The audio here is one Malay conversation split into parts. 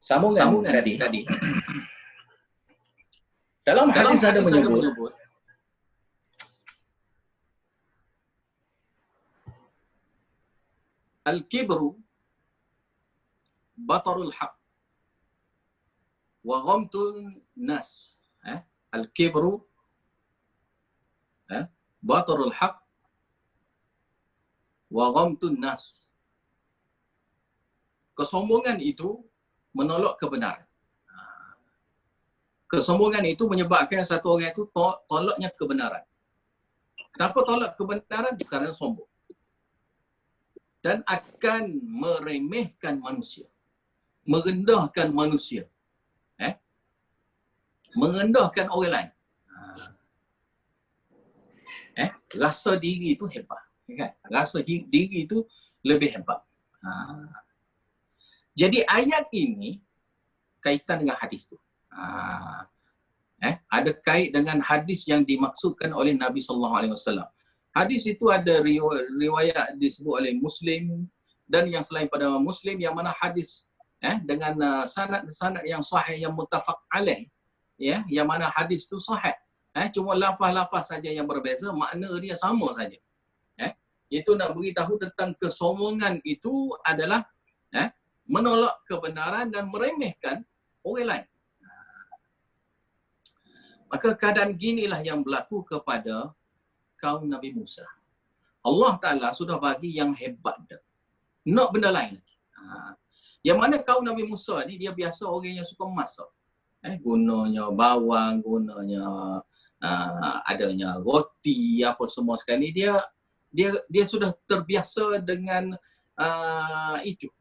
Sambungan tadi. Dalam hadis ada menyebut al-kibru batarul haq wa ghamtun nas. Al-kibru batarul haq wa ghamtun nas. Kesombongan itu menolak kebenaran. Kesombongan itu menyebabkan satu orang itu tolaknya kebenaran. Kenapa tolak kebenaran? Kerana sombong. Dan akan meremehkan manusia. Merendahkan manusia. Merendahkan orang lain. Rasa diri itu hebat. Kan? Rasa diri itu lebih hebat. Jadi ayat ini kaitan dengan hadis tu. Ada kait dengan hadis yang dimaksudkan oleh Nabi SAW. Hadis itu ada riwayat disebut oleh Muslim dan yang selain pada Muslim, yang mana hadis dengan sanad yang sahih, yang muttafaq alaih, yang mana hadis itu sahih. Cuma lafaz-lafaz saja yang berbeza, makna dia sama saja. Itu nak beritahu tentang kesombongan itu adalah menolak kebenaran dan meremehkan orang lain. Maka keadaan ginilah yang berlaku kepada kaum Nabi Musa. Allah Ta'ala sudah bagi yang hebat dah. Nak benda lain. Yang mana kaum Nabi Musa ni dia biasa orang yang suka masak. Gunanya bawang, gunanya adanya roti, apa semua sekali. Dia sudah terbiasa dengan itu.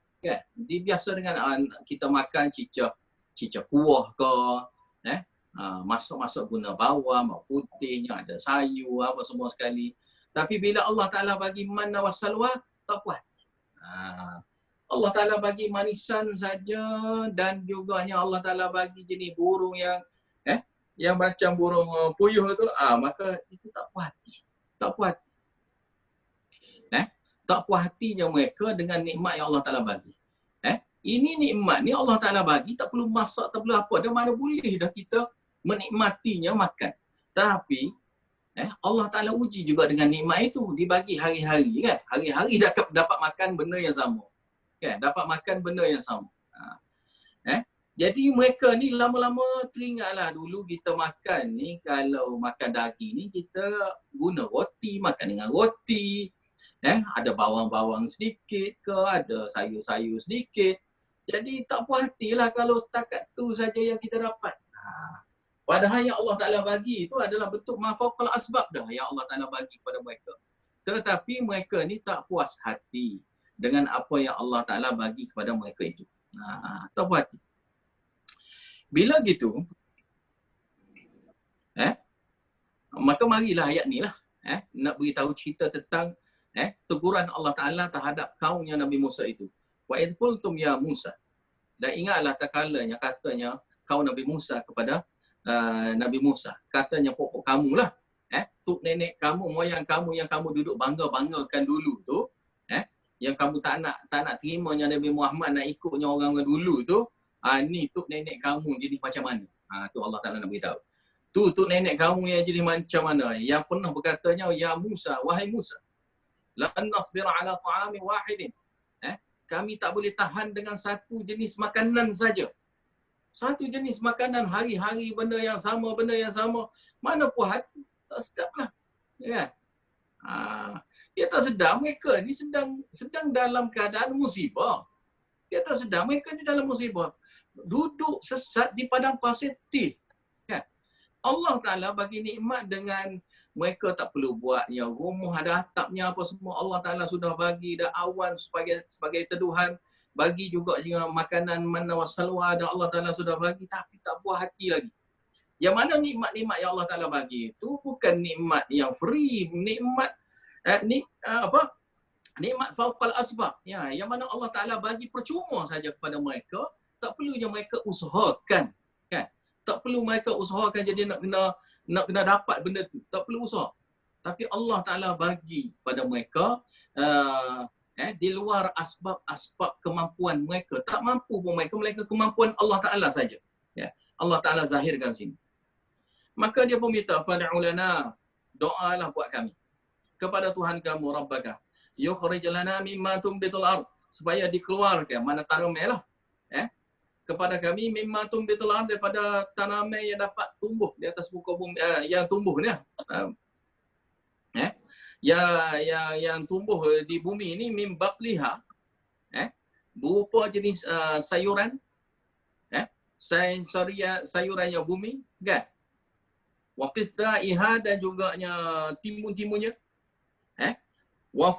Dia biasa dengan kita makan cicak kuah ke, masak-masak guna bawang, bawang putihnya, ada sayur, apa semua sekali. Tapi bila Allah Ta'ala bagi manna wa salwa, tak puas. Allah Ta'ala bagi manisan saja, dan juga Allah Ta'ala bagi jenis burung yang macam burung puyuh tu, maka itu tak puas hati. Tak puas hati. Tak puas hatinya mereka dengan nikmat yang Allah Ta'ala bagi. Ini nikmat ni Allah Ta'ala bagi, tak perlu masak, tak perlu apa. Dan mana boleh dah kita menikmatinya makan. Tapi Allah Ta'ala uji juga dengan nikmat itu. Dibagi hari-hari kan. Hari-hari dapat makan benda yang sama. Kan? Dapat makan benda yang sama. Jadi mereka ni lama-lama teringatlah dulu kita makan ni, kalau makan daging ni kita guna roti, makan dengan roti. Ada bawang-bawang sedikit ke, ada sayur-sayur sedikit. Jadi tak puas hatilah kalau setakat tu saja yang kita dapat. Padahal yang Allah Ta'ala bagi itu adalah bentuk mafaqal asbab dah yang Allah Ta'ala bagi kepada mereka. Tetapi mereka ni tak puas hati dengan apa yang Allah Ta'ala bagi kepada mereka itu. Tak puas hati. Bila gitu, maka marilah ayat ni lah. Nak beritahu cerita tentang teguran Allah Ta'ala terhadap kaumnya Nabi Musa itu. Wa idh qultum ya Musa. Dan ingatlah takalanya katanya kaum Nabi Musa kepada Nabi Musa. Katanya pokok kamu lah. Tuk nenek kamu, moyang kamu yang kamu duduk bangga-banggakan dulu tu. Yang kamu tak nak terimanya Nabi Muhammad, nak ikutnya orang-orang dulu tu. Ni tuk nenek kamu jadi macam mana? Tu Allah Ta'ala nak beritahu. Tuk nenek kamu yang jadi macam mana? Yang pernah berkatanya, ya Musa, wahai Musa. Lan nasbira ala ta'amin wahidin. Kami tak boleh tahan dengan satu jenis makanan saja. Satu jenis makanan hari-hari benda yang sama. Mana puas hati? Tak sedap lah. Dia tak sedap. Mereka ni sedang dalam keadaan musibah. Dia tak sedap. Mereka ni dalam musibah. Duduk sesat di padang pasir tih. Allah Ta'ala bagi nikmat dengan mereka tak perlu buatnya rumah ada atapnya apa semua. Allah Ta'ala sudah bagi dah awan sebagai teduhan. Bagi juga makanan manna wa salwa dan Allah Ta'ala sudah bagi, tapi tak puas hati lagi. Yang mana nikmat-nikmat yang Allah Ta'ala bagi itu bukan nikmat yang free, nikmat nikmat fauqal asbab. Yang mana Allah Ta'ala bagi percuma saja kepada mereka, tak perlunya mereka usahakan. Tak perlu mereka usahakan jadi nak kena dapat benda tu. Tak perlu usaha. Tapi Allah Ta'ala bagi pada mereka di luar asbab kemampuan mereka. Tak mampu pun mereka, melainkan kemampuan Allah Ta'ala saja. Ya. Allah Ta'ala zahirkan sini. Maka dia pun minta, fad'u lana, doalah buat kami kepada Tuhan kamu, Rabbaka, yukhrij lana mimma tumbitul ard, supaya dikeluarkan, mana tanaman lah, kepada kami mimma tumbitul ard, daripada tanaman yang dapat tumbuh di atas muka bumi, yang tumbuh ni, yang tumbuh di bumi ini, mim baqliha, berupa jenis sayuran, sayuran yang bumi, kan? Wa qithaiha, dan juganya timun-timunnya, wa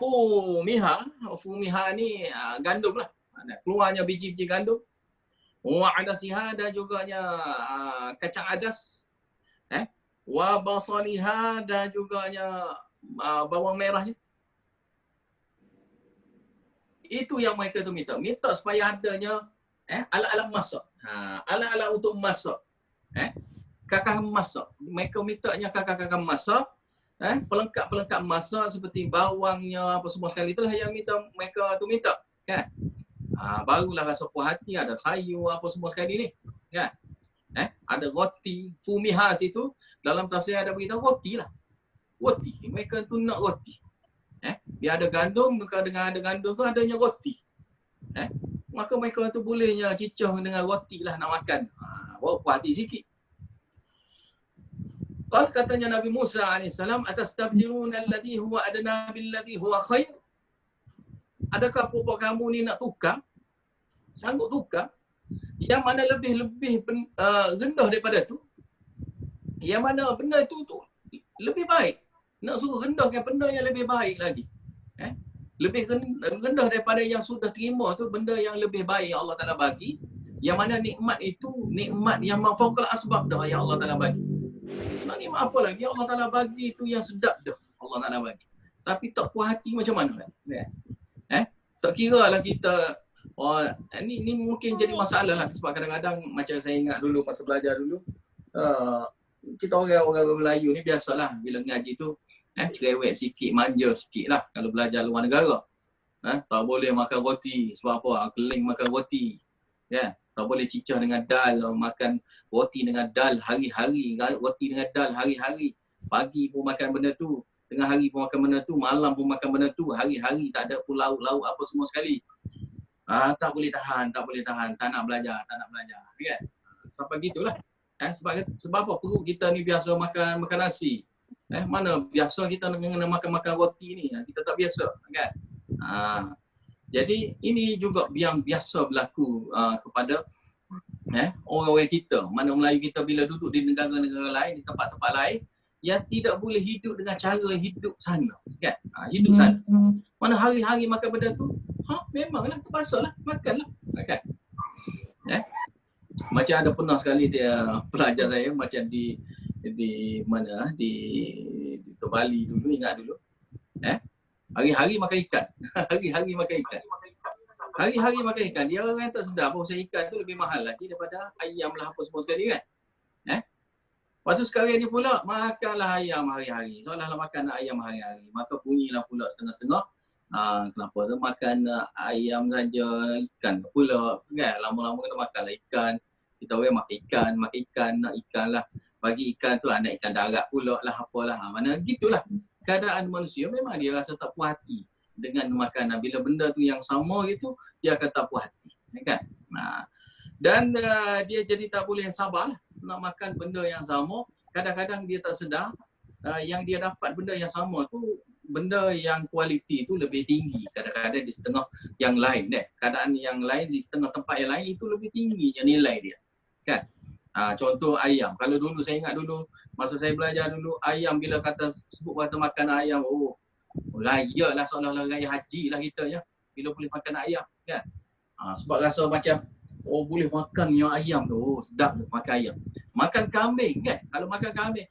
fumiha ni gandum lah, keluarnya biji-biji gandum. Wa adasiha, dan juganya kacang adas, wa basaliha, dan juganya bawang merahnya. Itu yang mereka tu minta supaya adanya alat-alat masak, alat-alat untuk masak, kakak masak. Mereka mintanya kakak masak, pelengkap-pelengkap masak seperti bawangnya, apa semua sekali, itulah yang mereka tu minta, kan? Barulah rasa puas hati, ada sayur apa semua sekali ni, kan? Ada roti, fumiha situ, dalam tafsir ada beritahu roti lah. Roti, mereka tu nak roti. Biar ada gandum, dengan ada gandum tu adanya roti. Maka mereka tu bolehnya cicah dengan roti lah nak makan. Baru puas hati sikit. Qal, katanya Nabi Musa AS, atastabdiluna alladhi huwa adna billadhi huwa khair. Adakah puak kamu ni nak tukar? Sanggup tukar? Yang mana lebih rendah daripada tu? Yang mana benda tu lebih baik? Nak suruh rendahkan benda yang lebih baik lagi. Lebih rendah daripada yang sudah terima tu, benda yang lebih baik yang Allah Ta'ala bagi. Yang mana nikmat itu, nikmat yang mafaqal asbab dah yang Allah Ta'ala bagi. Nak nikmat apa lagi? Allah Ta'ala bagi itu yang sedap dah Allah Ta'ala bagi. Tapi tak puas hati macam mana? Tak kira lah kita, ni mungkin jadi masalah lah. Sebab kadang-kadang macam saya ingat dulu masa belajar dulu, kita orang Melayu ni biasalah bila ngaji tu cerewet sikit, manja sikit lah kalau belajar luar negara. Tak boleh makan roti. Sebab apa? Keling makan roti. Tak boleh cicah dengan dal, makan roti dengan dal hari-hari, roti dengan dal hari-hari. Pagi pun makan benda tu, tengah hari pun makan benda tu, malam pun makan benda tu, hari-hari tak ada pun lauk-lauk apa semua sekali. Tak boleh tahan, tak nak belajar, kan? Sampai gitulah. Sebab apa? Perut kita ni biasa makan nasi. Mana biasa kita kena makan roti ni, kita tak biasa, kan? Jadi ini juga yang biasa berlaku kepada orang-orang kita. Mana Melayu kita bila duduk di negara-negara lain, di tempat-tempat lain, yang tidak boleh hidup dengan cara hidup sana, kan? Hidup sana. Mana hari-hari makan benda tu, memanglah terpaksa lah, makanlah, kan? Macam ada pernah sekali dia pelajar saya macam di mana, di Bali dulu, ingat dulu, hari-hari makan ikan. Hari-hari makan ikan. Dia orang tak sedar bahawa ikan tu lebih mahal lagi daripada ayam lah apa semua sekali, kan? Lepas tu sekarang dia pula makanlah ayam hari-hari. Seolah-olah makan ayam hari-hari. Maka bunyilah pula setengah-setengah. Kenapa tu makan ayam saja, ikan pula, kan? Lama-lama kena makanlah ikan. Kita orang makan ikan, nak ikan lah. Bagi ikan tu nak ikan darat pula lah, apalah. Mana gitulah. Keadaan manusia memang dia rasa tak puas hati dengan makanan. Bila benda tu yang sama gitu, dia akan tak puas hati, kan? Dan dia jadi tak boleh sabar lah nak makan benda yang sama. Kadang-kadang dia tak sedar yang dia dapat benda yang sama tu, benda yang kualiti tu lebih tinggi. Kadang-kadang di setengah yang lain, keadaan yang lain, di setengah tempat yang lain itu lebih tingginya nilai dia, kan? Contoh ayam. Kalau dulu saya ingat dulu masa saya belajar dulu, ayam bila sebut kata makan ayam, raya lah, seolah-olah raya haji lah kita ya, bila boleh makan ayam, kan? Sebab rasa macam boleh makan yang ayam tu, sedap tu makan ayam. Makan kambing, kan? Kalau makan kambing,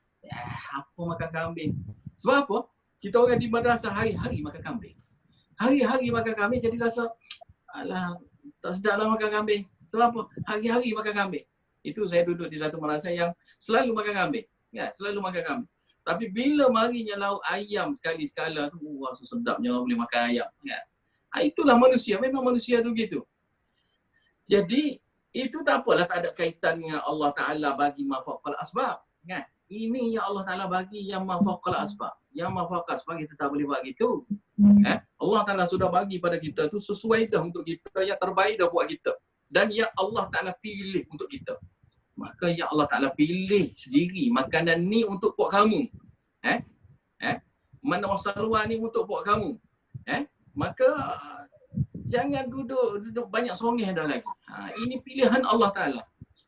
apa makan kambing? Sebab apa? Kita orang di madrasah hari-hari makan kambing. Hari-hari makan kambing, jadi rasa alah, tak sedap lah makan kambing. Sebab apa? Hari-hari makan kambing. Itu saya duduk di satu madrasah yang selalu makan kambing. Ya, selalu makan kambing. Tapi bila marinya lauk ayam sekali-sekala tu, rasa sedapnya boleh makan ayam. Ya. Itulah manusia, memang manusia tu gitu. Jadi itu tak apalah, tak ada kaitan dengan Allah Ta'ala bagi ma fawqal asbab. Kan? Ini yang Allah Ta'ala bagi yang ma fawqal asbab. Yang ma fawqal asbab kita tak boleh buat gitu. Allah Ta'ala sudah bagi pada kita tu sesuai dah untuk kita, yang terbaik dah buat kita. Dan yang Allah Ta'ala pilih untuk kita. Maka yang Allah Ta'ala pilih sendiri makanan ni untuk buat kamu. Mana wasalwa ni untuk buat kamu. Maka jangan duduk banyak songeh dah lagi. Ini pilihan Allah Ta'ala.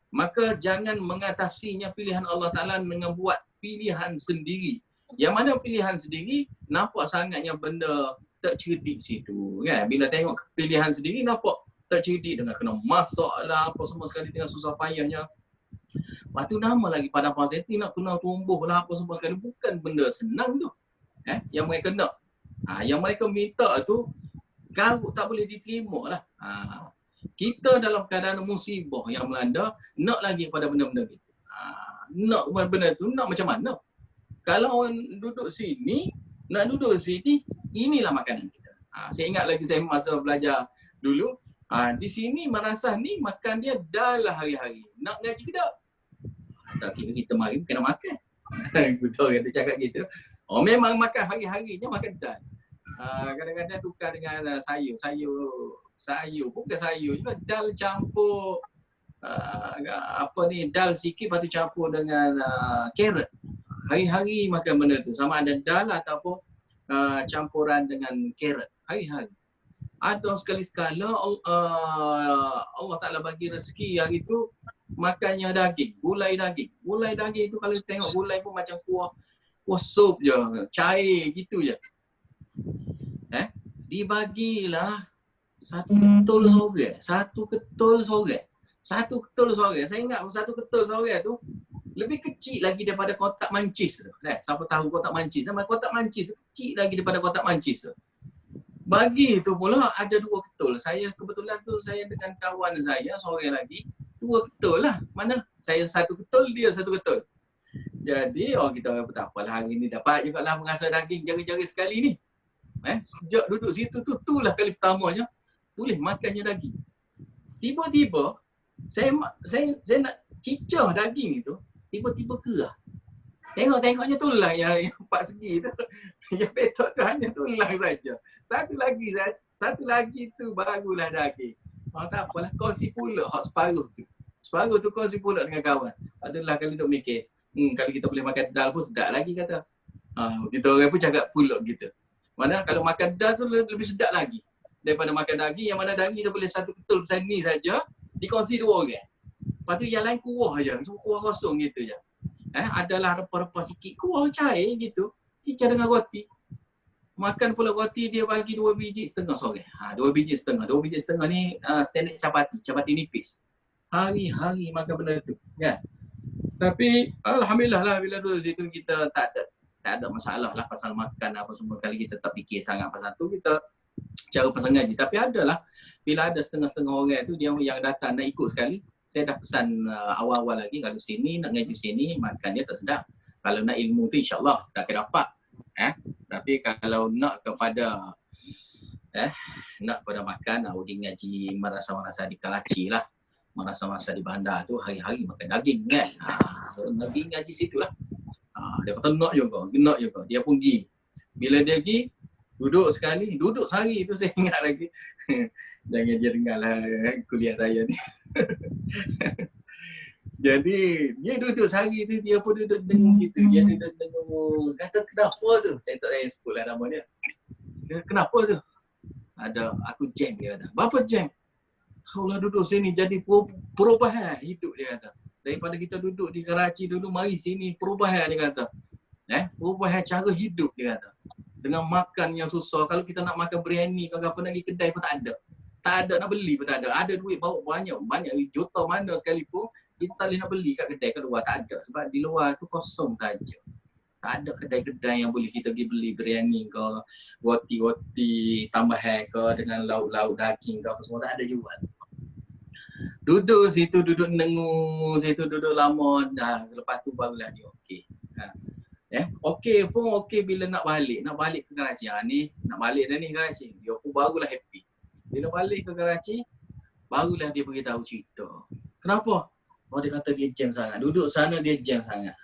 Maka jangan mengatasinya pilihan Allah Ta'ala dengan buat pilihan sendiri. Yang mana pilihan sendiri, nampak sangatnya benda tak cerdik situ. Kan? Bila tengok pilihan sendiri, nampak tak cerdik dengan kena masak lah, apa semua sekali dengan susah payahnya. Lepas tu nama lagi padang pasir nak kena tumbuh lah, apa semua sekali. Bukan benda senang tu. Yang mereka nak. Yang mereka minta tu, garuk tak boleh diterima lah. Kita dalam keadaan musibah yang melanda, nak lagi pada benda-benda gitu. Nak benda tu, nak macam mana? Kalau orang duduk sini, nak duduk sini, inilah makanan kita. Saya ingat lagi saya masa belajar dulu, di sini merasa ni makan dia dah lah hari-hari. Nak ngaji ke tak? Tak kira kita mari kena makan. Betul dia cakap gitu. Memang makan hari-harinya makan dal. Kadang-kadang tukar dengan sayur bukan sayur juga, dal campur dal sikit lepas tu campur dengan carrot. Hari-hari makan benda tu, sama ada dal ataupun campuran dengan carrot hari-hari. Ada sekali-sekala Allah Ta'ala bagi rezeki hari tu makannya daging, gulai daging. Gulai daging tu kalau tengok gulai pun macam kuah sup je, cair gitu je. Dibagilah satu ketul sorang. Saya ingat satu ketul sorang tu lebih kecil lagi daripada kotak mancis tu. Siapa tahu kotak mancis? Kotak mancis tu kecil lagi daripada kotak mancis tu. Bagi tu pula ada 2 ketul. Saya kebetulan tu saya dengan kawan saya seorang lagi, 2 ketul lah. Mana? Saya 1 ketul, dia 1 ketul. Jadi kita tak apalah, hari ni dapat juga lah mengasah daging jari-jari sekali ni. Sejak duduk situ itulah kali pertamanya boleh makannya daging. Tiba-tiba saya nak cicah daging itu, tiba-tiba gerah. Tengoknya tulang yang 4 segi tu. Yang betok tu hanya tulang saja. Satu lagi tu barulah daging. Tak apalah, kongsi pula hak separuh tu. Separuh tu kongsi pula dengan kawan. Adalah kalau duk mikir, kalau kita boleh makan dal pun sedap lagi kata. Kita orang pun cakap pula gitu. Mana kalau makan dal tu lebih sedap lagi daripada makan daging, yang mana daging kita boleh 1 ketul besar ni saja dikongsi 2 orang. Lepas tu yang lain kuah aja, kuah kosong gitu je. Adalah rempah-rempah sikit, kuah cair gitu. Dicah dengan roti. Makan pula roti dia bagi 2 biji setengah sore. 2 biji setengah. 2 biji setengah ni standard capati nipis. Hari-hari makan benda tu. Kan? Tapi alhamdulillah lah bila dulu situ kita tak ada masalah lah pasal makan apa semua. Kali kita tak fikir sangat pasal tu, kita cara pasal ngaji. Tapi adalah bila ada setengah-setengah orang tu dia yang datang nak ikut sekali, saya dah pesan awal-awal lagi, kalau sini nak ngaji sini makan dia tak sedap. Kalau nak ilmu tu insya-Allah kita akan dapat. Tapi kalau nak kepada makan, pergi ngaji marasa-marasa di Karachi lah. Marasa-marasa di bandar tu hari-hari makan daging kan. Daging ngaji situ lah. Dia kata nak juga. Dia pun pergi. Bila dia pergi, duduk sehari tu saya ingat lagi. Jangan dia dengarlah kuliah saya ni. Jadi dia duduk sehari tu, dia pun duduk dengar gitu. Dia duduk dengar. Kata kenapa tu? Saya tak tahu sekolah nama dia. Kenapa tu? Ada aku jam dia kata. Berapa jam? Kalau duduk sini jadi perubahan hidup dia kata. Daripada kita duduk di Karachi dulu, mari sini perubahan dia kata. Perubahan cara hidup dia kata. Dengan makan yang susah. Kalau kita nak makan biryani, kalau apa nak pergi kedai pun tak ada. Tak ada, nak beli pun tak ada. Ada duit bawa banyak juta mana sekalipun, kita tak boleh nak beli kat kedai kat luar. Tak ada. Sebab di luar tu kosong saja. Tak ada kedai-kedai yang boleh kita pergi beli biryani ke, roti-roti tambahan ke dengan lauk-lauk daging ke apa semua. Tak ada jual. Duduk situ, duduk nengu situ, duduk lama dah. Lepas tu barulah dia okey. Okey pun okey bila nak balik ke Karachi. Ni nak balik dah ni Karachi. Dia pun barulah happy. Bila balik ke Karachi, barulah dia beritahu cerita. Kenapa? Oh, dia kata dia jam sangat. Duduk sana dia jam sangat.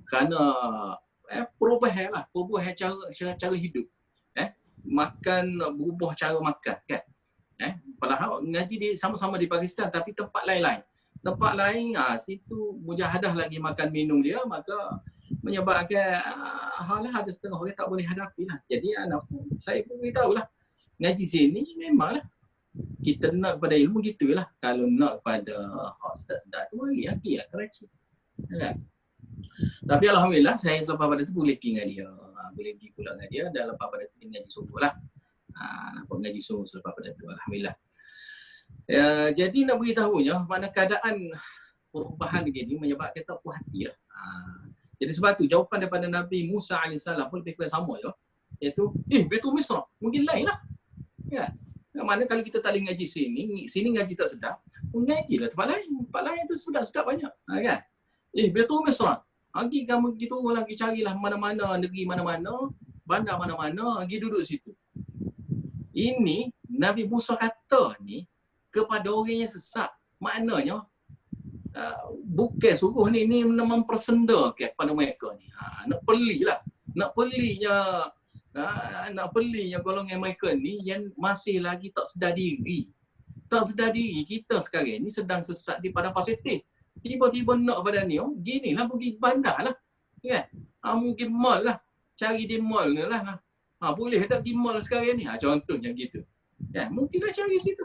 Kerana perubahan cara hidup. Makan, berubah cara makan kan. Padahal ngaji di sama-sama di Pakistan tapi tempat lain-lain. Tempat lain situ mujahadah lagi makan minum dia, maka menyebabkan ada setengah orang tak boleh hadapi lah. Jadi saya pun beritahu lah, ngaji sini memanglah kita nak pada ilmu gitulah. Kalau nak pada sedap-sedap tu pergi Karachi. Tapi alhamdulillah saya selepas pada tu boleh pergi dengan dia. Boleh pergi pula dengan dia dan lepas pada tu dia ngaji subuh lah. Nampak ngaji subuh selepas pada tu, alhamdulillah. Jadi nak beritahunya mana keadaan perubahan begini menyebabkan tak puas hati lah. Jadi sebab tu jawapan daripada Nabi Musa AS pun lebih kurang sama je. Iaitu, Betul Misra, mungkin lain lah. Ya. Yang mana kalau kita tak boleh ngaji sini ngaji tak sedap, ngajilah tempat lain tu sedap-sedap banyak. Kan? Betul Misra, pergi kamu gitu lagi carilah mana-mana, negeri mana-mana, bandar mana-mana, pergi duduk situ. Ini Nabi Musa kata ni kepada orang yang sesat. Maknanya bukan suruh ni mempersenda kepada mereka ni. Nak pelinya golongan mereka ni yang masih lagi tak sedar diri. Kita sekarang ni sedang sesat di padang pasir. Tiba-tiba nak pada ni, ginilah pergi bandar lah. Kan? Mungkin mall lah. Cari di mall ni lah. Boleh tak pergi mall sekarang ni? Contohnya gitu. Mungkinlah cari situ.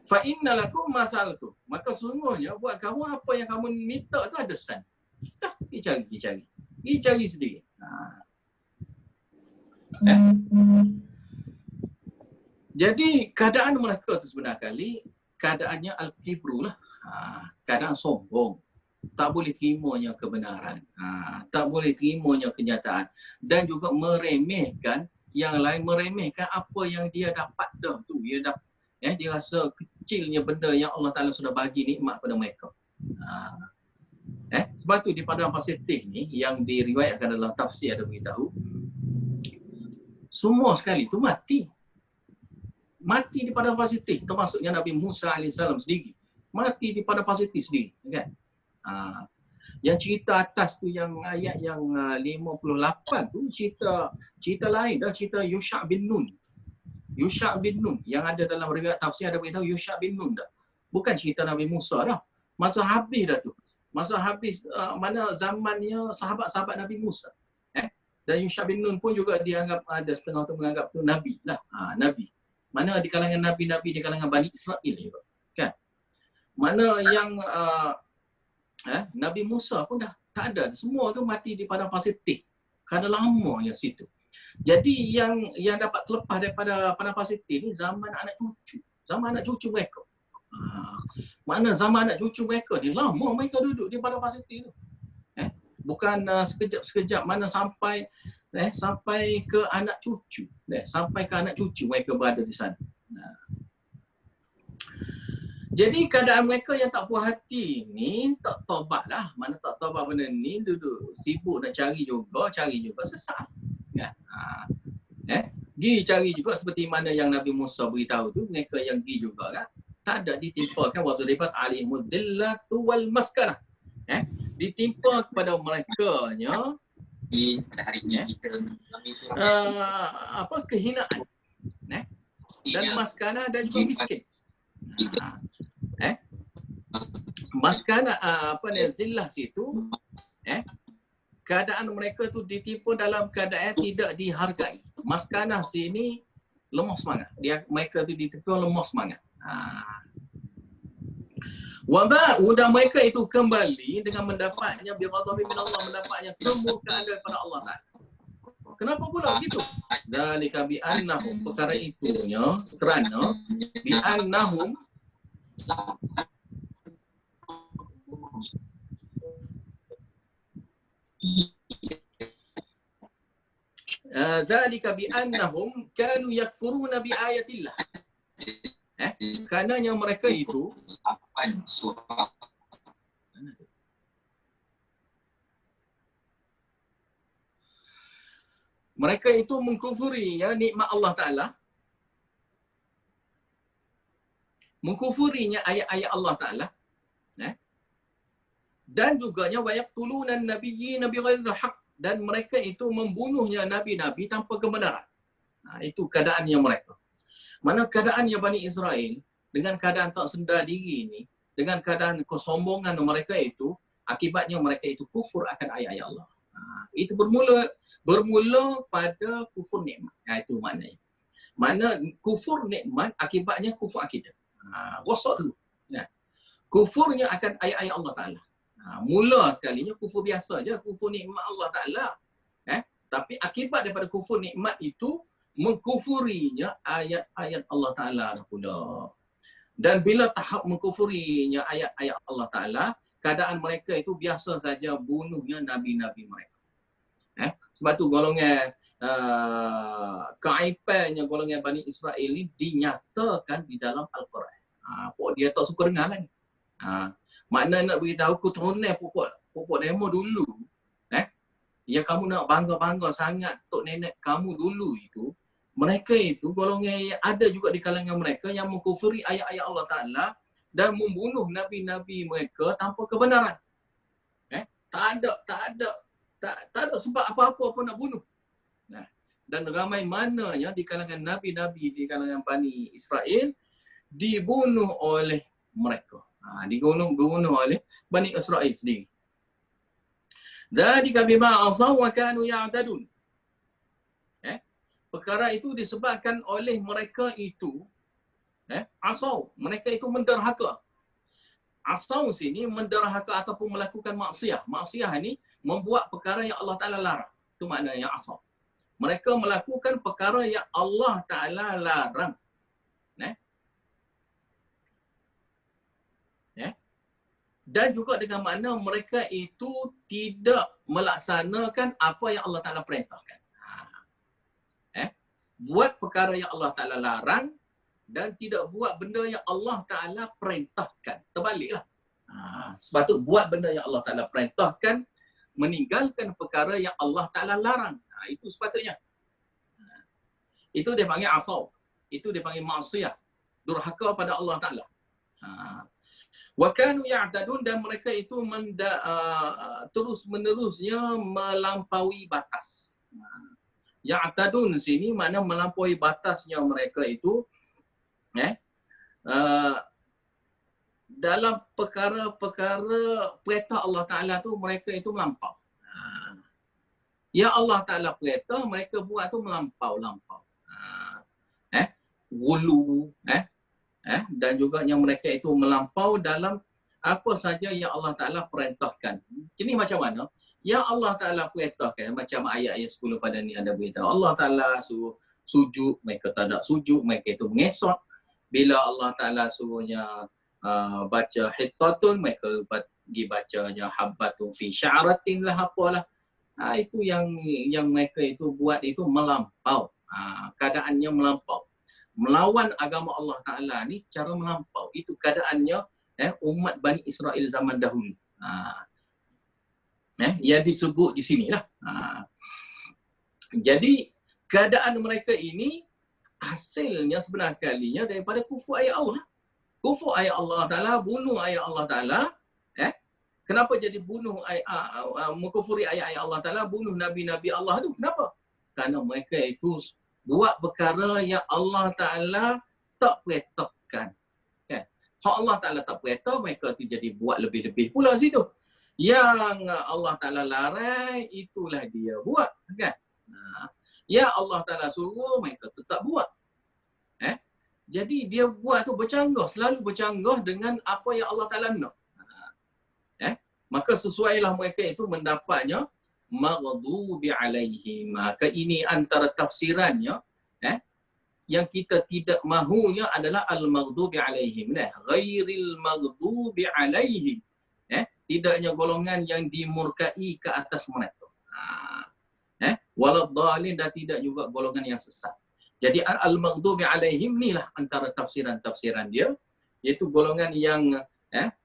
Fa inna lakum masalatu. Maka sungguhnya buat kamu apa yang kamu minta tu ada san. Dah, pergi cari sendiri. Jadi keadaan mereka tu sebenarnya kali keadaannya al-kibru lah. Keadaan sombong. Tak boleh terimanya kebenaran. Tak boleh terimanya kenyataan. Dan juga meremehkan yang lain, meremehkan apa yang dia dapat dah tu. Dia rasa kecilnya benda yang Allah Ta'ala sudah bagi nikmat pada mereka. Sebab tu di padang pasir ni yang diriwayatkan dalam tafsir ada beritahu, semua sekali tu mati di padang pasir, termasuknya Nabi Musa AS sendiri. Mati di padang pasir sendiri. Kan? Yang cerita atas tu yang ayat yang 58 tu cerita lain dah, cerita Yusha' bin Nun yang ada dalam riwayat tafsir ada beritahu Yusha' bin Nun dah. Bukan cerita Nabi Musa dah. Masa habis dah tu. Mana zamannya sahabat-sahabat Nabi Musa. Dan Yusha' bin Nun pun juga dianggap, ada setengah tu menganggap tu Nabi lah. Nabi. Mana di kalangan Nabi-Nabi di kalangan Bani Israel juga. Kan? Mana yang Nabi Musa pun dah tak ada. Semua tu mati di padang pasir kerana lamanya situ. Jadi yang dapat terlepas daripada padang pasir ni zaman anak cucu mereka. Mana zaman anak cucu mereka ni lama mereka duduk di padang pasir tu. Bukan sekejap-sekejap, mana sampai ke anak cucu. Sampai ke anak cucu mereka berada di sana. Jadi keadaan mereka yang tak puas hati ni tak taubat lah. Mana tak taubat benda ni, duduk sibuk nak cari juga sesat. Ya. Pergi cari juga seperti mana yang Nabi Musa beritahu tu, mereka yang pergi juga kan. Tak ada ditimpakan wadribat alimul dillatu wal maskanah. Ditimpa kepada mereka-nya kehinaan. Dan maskanah dan juga miskin. Maskanah zillah situ, keadaan mereka tu ditimpa dalam keadaan tidak dihargai. Maskanah sini lemah semangat. Mereka tu ditimpa lemah semangat. Dan mereka itu kembali dengan mendapatnya bighadabi min Allah, mendapatnya kemurkaan daripada Allah Taala. Kenapa pula begitu? Dzalika bi annahum, perkara itunya kerana bi annahum dzalika bi annahum kanu yakfuruna bi ayatillah. Karenanya mereka itu Mereka itu mengkufuri ya nikmat Allah Ta'ala. Mengkufurinya ayat-ayat Allah Ta'ala. Dan juganya wayaqtuluna an-nabiyyin bighairi haqq, dan mereka itu membunuhnya nabi-nabi tanpa kebenaran. Itu keadaannya mereka. Mana keadaannya Bani Israel dengan keadaan tak sedar diri ini, dengan keadaan kesombongan mereka itu, akibatnya mereka itu kufur akan ayat-ayat Allah. Itu bermula pada kufur nikmat. Itu maknanya. Mana kufur nikmat akibatnya kufur akidah. Rosak dulu. Kufurnya akan ayat-ayat Allah Ta'ala. Mula sekalinya kufur biasa je, kufur nikmat Allah Ta'ala. Tapi akibat daripada kufur nikmat itu, mengkufurinya ayat-ayat Allah Ta'ala pula. Dan bila tahap mengkufurinya ayat-ayat Allah Ta'ala, keadaan mereka itu biasa saja bunuhnya nabi-nabi mereka. Sebab tu golongan keaibannya golongan Bani Israel ini dinyatakan di dalam Al-Quran. Dia tak suka dengar lagi. Makna nak beritahu keturunan pokok demo dulu. Yang kamu nak bangga-bangga sangat tok nenek kamu dulu itu, mereka itu golongan yang ada juga di kalangan mereka yang mengkufuri ayat-ayat Allah Ta'ala dan membunuh nabi-nabi mereka tanpa kebenaran. Tak ada sebab apa-apa pun nak bunuh. Dan ramai mananya di kalangan nabi-nabi di kalangan Bani Israel dibunuh oleh mereka. Dibunuh oleh Bani Israel sendiri. Dzalika bima asaw wa kanu ya'tadun. Perkara itu disebabkan oleh mereka itu asaw, mereka itu menderhaka. Asaw sini menderhaka ataupun melakukan maksiat. Maksiat ini membuat perkara yang Allah Ta'ala larang. Itu maknanya asaw. Mereka melakukan perkara yang Allah Ta'ala larang. Dan juga dengan makna mereka itu tidak melaksanakan apa yang Allah Ta'ala perintahkan. Buat perkara yang Allah Ta'ala larang dan tidak buat benda yang Allah Ta'ala perintahkan. Terbaliklah. Sebab tu buat benda yang Allah Ta'ala perintahkan, meninggalkan perkara yang Allah Ta'ala larang. Itu sepatutnya. Itu dia panggil asaw. Itu dia panggil maksiat. Durhaka pada Allah Ta'ala. Wa kanu ya'tadun, dan mereka itu terus-menerusnya melampaui batas. Ya'tadun sini makna melampaui batasnya mereka itu dalam perkara-perkara perintah Allah Ta'ala tu mereka itu melampau. Ya Allah Ta'ala perintah, mereka buat tu melampau-lampau. Gulu, dan juga yang mereka itu melampau dalam apa saja yang Allah Ta'ala perintahkan. Ini macam mana? Yang Allah Ta'ala perintahkan, macam ayat-ayat 10 pada ni ada beritahu. Allah Ta'ala suruh sujud, mereka tak ada sujud, mereka itu mengesot. Bila Allah Ta'ala suruhnya baca hittatun, mereka pergi bacanya habbatun fi sya'ratin lah apalah. Itu yang mereka itu buat itu melampau. Keadaannya melampau. Melawan agama Allah Ta'ala ni secara melampau. Itu keadaannya umat Bani Israel zaman dahulu. Yang disebut di sinilah. Jadi keadaan mereka ini hasilnya sebenarnya kalinya daripada kufur ayat Allah. Kufur ayat Allah Ta'ala, bunuh ayat Allah Ta'ala. Kenapa jadi bunuh mengkufuri ayat-ayat Allah Ta'ala, bunuh nabi-nabi Allah tu? Kenapa? Kerana mereka itu buat perkara yang Allah Ta'ala tak perintahkan. Hak Allah Ta'ala tak perintah, mereka tu jadi buat lebih-lebih pula situ. Yang Allah Ta'ala larang, itulah dia buat. Kan? Ya Allah Ta'ala suruh, mereka tetap buat. Jadi dia buat tu bercanggah, selalu bercanggah dengan apa yang Allah Ta'ala nak. Maka sesuailah mereka itu mendapatnya maghdubi alaihim. Maka ini antara tafsirannya yang kita tidak mahunya adalah al-maghdubi alaihim. Ghairil maghdubi alaihim. Tidaknya golongan yang dimurkai ke atas mereka. Waladhdallin, dan tidak juga golongan yang sesat. Jadi al-maghdubi alaihim inilah antara tafsiran-tafsiran dia, iaitu golongan yang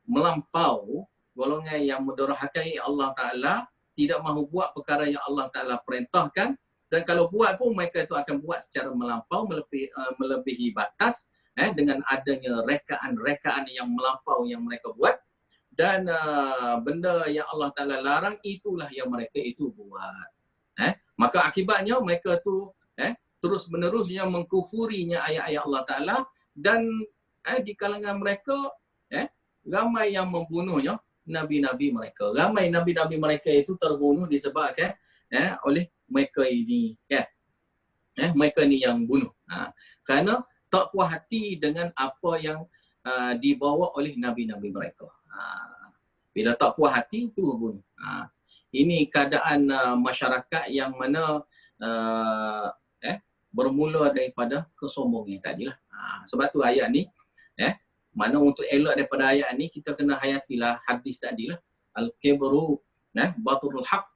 melampau, golongan yang mendurhakai Allah Ta'ala, tidak mahu buat perkara yang Allah Ta'ala perintahkan, Dan kalau buat pun mereka itu akan buat secara melampau, melebihi batas dengan adanya rekaan-rekaan yang melampau yang mereka buat. Dan benda yang Allah Ta'ala larang itulah yang mereka itu buat. Maka akibatnya mereka tu terus menerusnya mengkufurinya ayat-ayat Allah Ta'ala. Dan di kalangan mereka ramai yang membunuhnya nabi-nabi mereka. Ramai nabi-nabi mereka itu terbunuh disebabkan oleh mereka ini. Mereka ni yang bunuh. Kerana tak puas hati dengan apa yang dibawa oleh nabi-nabi mereka. Bila tak puas hati, tu bunuh. Ini keadaan masyarakat yang mana bermula daripada kesombongan tadilah. Sebab tu ayat ni, mana untuk elok daripada ayat ni, kita kena hayatilah hadis tadilah. Al-kibru baturul haq.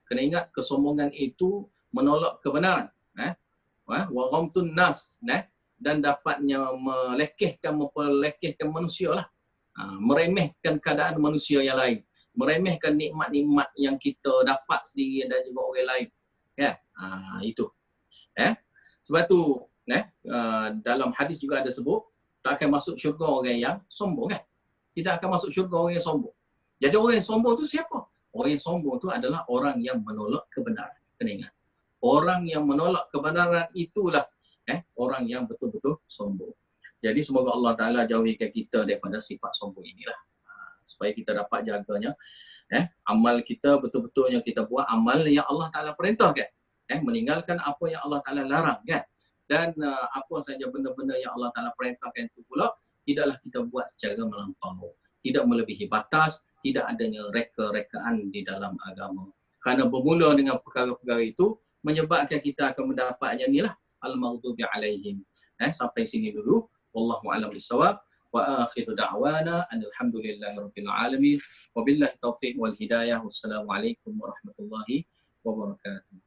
Kena ingat kesombongan itu menolak kebenaran. Wa ghamtun nas. Dan dapatnya melekehkan manusia lah. Meremehkan keadaan manusia yang lain. Meremehkan nikmat-nikmat yang kita dapat sendiri dan juga orang lain. Itu. Sebab tu dalam hadis juga ada sebut, tak akan masuk syurga orang yang sombong kan? Tidak akan masuk syurga orang yang sombong. Jadi orang yang sombong tu siapa? Orang yang sombong tu adalah orang yang menolak kebenaran. Kena ingat. Orang yang menolak kebenaran itulah orang yang betul-betul sombong. Jadi semoga Allah Ta'ala jauhikan kita daripada sifat sombong inilah. Supaya kita dapat jaganya. Amal kita betul-betulnya kita buat amal yang Allah Ta'ala perintahkan. Meninggalkan apa yang Allah Ta'ala larang kan. Dan apa saja benda-benda yang Allah Ta'ala perintahkan itu pula, tidaklah kita buat secara melampau. Tidak melebihi batas, tidak adanya reka-rekaan di dalam agama. Kerana bermula dengan perkara-perkara itu, menyebabkan kita akan mendapatnya inilah al-maghdubi alaihim. Sampai sini dulu. Wallahu a'lam bissawab. Wa akhiru da'wana alhamdulillahirabbil alamin. Wabillahi taufiq wal hidayah. Wassalamualaikum warahmatullahi wabarakatuh.